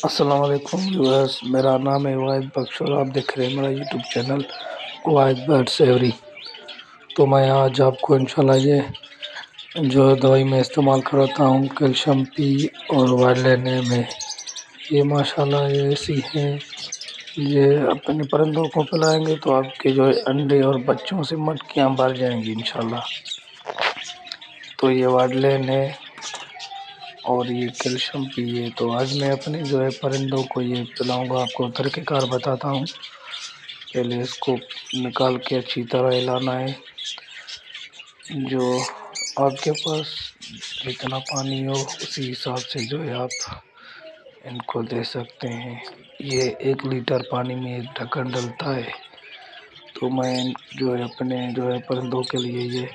السلام علیکم ویورز، میرا نام ہے واحد بخش اور آپ دیکھ رہے ہیں میرا یوٹیوب چینل واحد برڈ سیوری۔ تو میں آج آپ کو انشاءاللہ یہ جو دوائی میں استعمال کرتا ہوں کیلشیم پی اور وائلڈ میں، یہ ماشاءاللہ یہ ایسی ہے، یہ اپنے پرندوں کو پلائیں گے تو آپ کے جو انڈے اور بچوں سے مٹکیاں بھر جائیں گی انشاءاللہ۔ تو یہ وائلڈ ہے اور یہ کیلشیم پی ہے۔ تو آج میں اپنے جو ہے پرندوں کو یہ پلاؤں گا، آپ کو طریقہ کار بتاتا ہوں۔ پہلے اس کو نکال کے اچھی طرح ہلانا ہے، جو آپ کے پاس جتنا پانی ہو اسی حساب سے جو ہے آپ ان کو دے سکتے ہیں۔ یہ 1 لیٹر پانی میں ایک ڈھکن ڈلتا ہے، تو میں جو ہے اپنے جو ہے پرندوں کے لیے یہ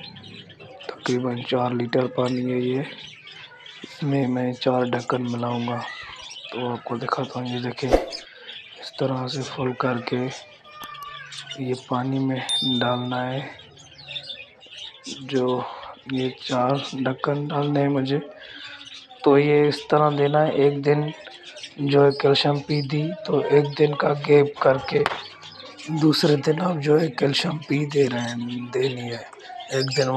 تقریباً 4 لیٹر پانی ہے، یہ اس میں 4 ڈھکن ملاؤں گا۔ تو آپ کو دکھاتا ہوں، یہ دیکھیں اس طرح سے فل کر کے یہ پانی میں ڈالنا ہے۔ جو یہ 4 ڈھکن ڈالنے ہیں مجھے، تو یہ اس طرح دینا ہے۔ ایک دن جو ہے کیلشیم پی دی تو 1 دن کا گیپ کر کے دوسرے دن آپ جو ہے کیلشیم پی دینی ہے۔ 1 دن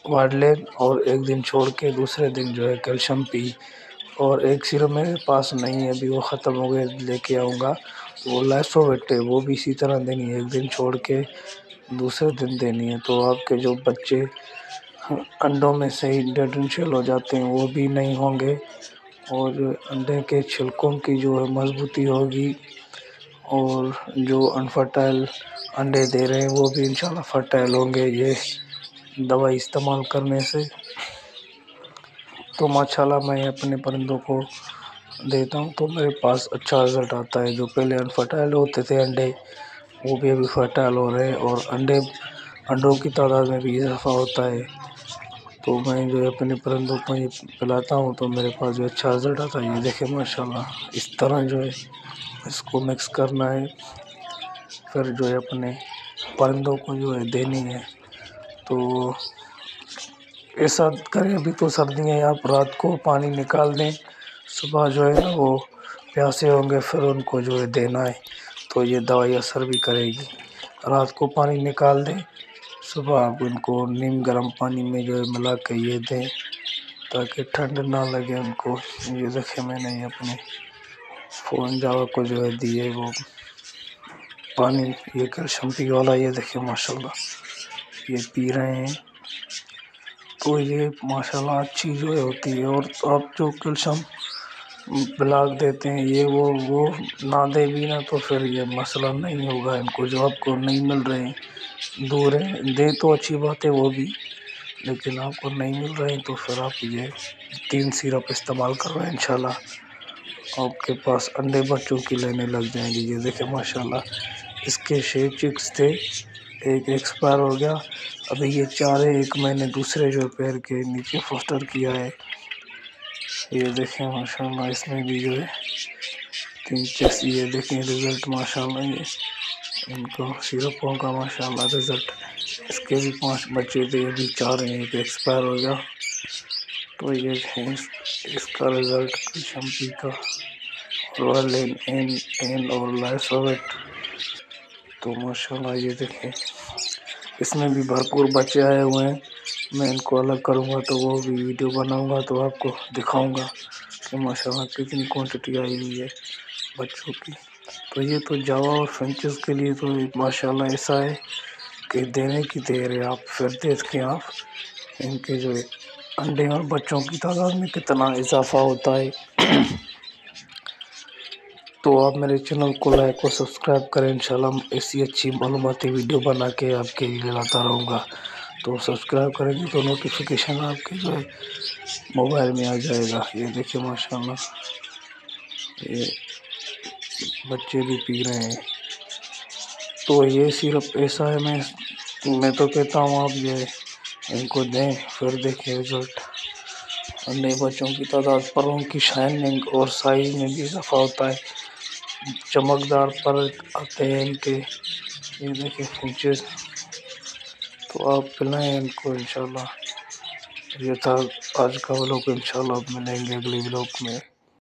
وائلڈ اور 1 دن چھوڑ کے دوسرے دن جو ہے کیلشیم پی۔ اور ایک سیرم میرے پاس نہیں ہے ابھی، وہ ختم ہو گئے، لے کے آؤں گا۔ وہ لائسوویٹ ہے، وہ بھی اسی طرح دینی ہے، 1 دن چھوڑ کے دوسرے دن دینی ہے۔ تو آپ کے جو بچے انڈوں میں سے ہی ڈیڈنشیل ہو جاتے ہیں وہ بھی نہیں ہوں گے، اور انڈے کے چھلکوں کی جو ہے مضبوطی ہوگی، اور جو انفرٹائل انڈے دے رہے ہیں وہ بھی انشاءاللہ فرٹائل ہوں گے یہ دوائی استعمال کرنے سے۔ تو ماشاءاللہ میں اپنے پرندوں کو دیتا ہوں تو میرے پاس اچھا رزلٹ آتا ہے۔ جو پہلے انفرٹائل ہوتے تھے انڈے، وہ بھی ابھی فرٹائل ہو رہے ہیں، اور انڈوں کی تعداد میں بھی اضافہ ہوتا ہے۔ تو میں جو ہے اپنے پرندوں کو یہ پلاتا ہوں تو میرے پاس جو اچھا رزلٹ آتا ہے۔ یہ دیکھیں ماشاءاللہ اس طرح جو ہے اس کو مکس کرنا ہے، پھر جو ہے اپنے پرندوں کو جو ہے دینی ہے۔ تو ایسا کریں، ابھی تو سردیاں ہیں، آپ رات کو پانی نکال دیں، صبح جو ہے نا وہ پیاسے ہوں گے، پھر ان کو جو ہے دینا ہے، تو یہ دوائی اثر بھی کرے گی۔ رات کو پانی نکال دیں، صبح آپ ان کو نیم گرم پانی میں جو ہے ملا کے یہ دیں تاکہ ٹھنڈ نہ لگے ان کو۔ یہ دیکھیں میں نے اپنے فون جاوا کو جو ہے دیے وہ پانی، یہ کیلشیم پی والا، یہ دیکھیں ماشاءاللہ یہ پی رہے ہیں۔ تو یہ ماشاءاللہ اچھی جو ہے ہوتی ہے۔ اور آپ جو کیلشیم بلاک دیتے ہیں یہ وہ نہ دے بھی نا تو پھر یہ مسئلہ نہیں ہوگا ان کو، جو آپ کو نہیں مل رہے ہیں، دور ہیں، دے تو اچھی بات ہے وہ بھی، لیکن آپ کو نہیں مل رہے ہیں تو پھر آپ یہ 3 سیرپ استعمال کروائیں، انشاءاللہ آپ کے پاس انڈے بچوں کی لینے لگ جائیں گے۔ یہ دیکھیں ماشاءاللہ اس کے 6 چکس تھے، 1 ایکسپائر ہو گیا، ابھی یہ 4 ہے، 1 میں نے دوسرے جو پیر کے نیچے فوسٹر کیا ہے۔ یہ دیکھیں ماشاءاللہ اس میں بھی جو ہے 3 چکس، یہ دیکھیں رزلٹ ماشاءاللہ، یہ ان کو سیرپوں کا ماشاءاللہ رزلٹ۔ اس کے بھی 5 بچے تھے، ابھی 4 ہیں، 1 ایکسپائر ہو گیا۔ تو یہ ہے اس کا رزلٹ کیلشیم پی کا، اور لائسوویٹ۔ تو ماشاءاللہ یہ دیکھیں اس میں بھی بھرپور بچے آئے ہوئے ہیں، میں ان کو الگ کروں گا تو وہ بھی ویڈیو بناؤں گا تو آپ کو دکھاؤں گا کہ ماشاءاللہ کتنی کوانٹٹی آئی ہوئی ہے بچوں کی۔ تو یہ تو جاوا اور فنچز کے لیے تو ماشاءاللہ ایسا ہے کہ دینے کی دیر ہے، آپ پھر دیکھیں آپ ان کے جو انڈے اور بچوں کی تعداد میں کتنا اضافہ ہوتا ہے۔ تو آپ میرے چینل کو لائک اور سبسکرائب کریں، انشاءاللہ ایسی اچھی معلوماتی ویڈیو بنا کے آپ کے لیے لاتا رہوں گا۔ تو سبسکرائب کریں گے تو نوٹیفیکیشن آپ کے جو ہے موبائل میں آ جائے گا۔ یہ دیکھیں ماشاءاللہ یہ بچے بھی پی رہے ہیں۔ تو یہ سیرپ ایسا ہے، میں تو کہتا ہوں آپ یہ ان کو دیں، پھر دیکھیں رزلٹ۔ انڈے بچوں کی تعداد، پروں کی شائننگ اور سائز میں بھی اضافہ ہوتا ہے، چمکدار پر آتے ہیں ان کے۔ یہ دیکھیں فنچز، تو آپ پلائیں ان کو انشاءاللہ۔ یہ تھا آج کا ولاگ، انشاءاللہ اب ملیں گے اگلے ولاگ میں۔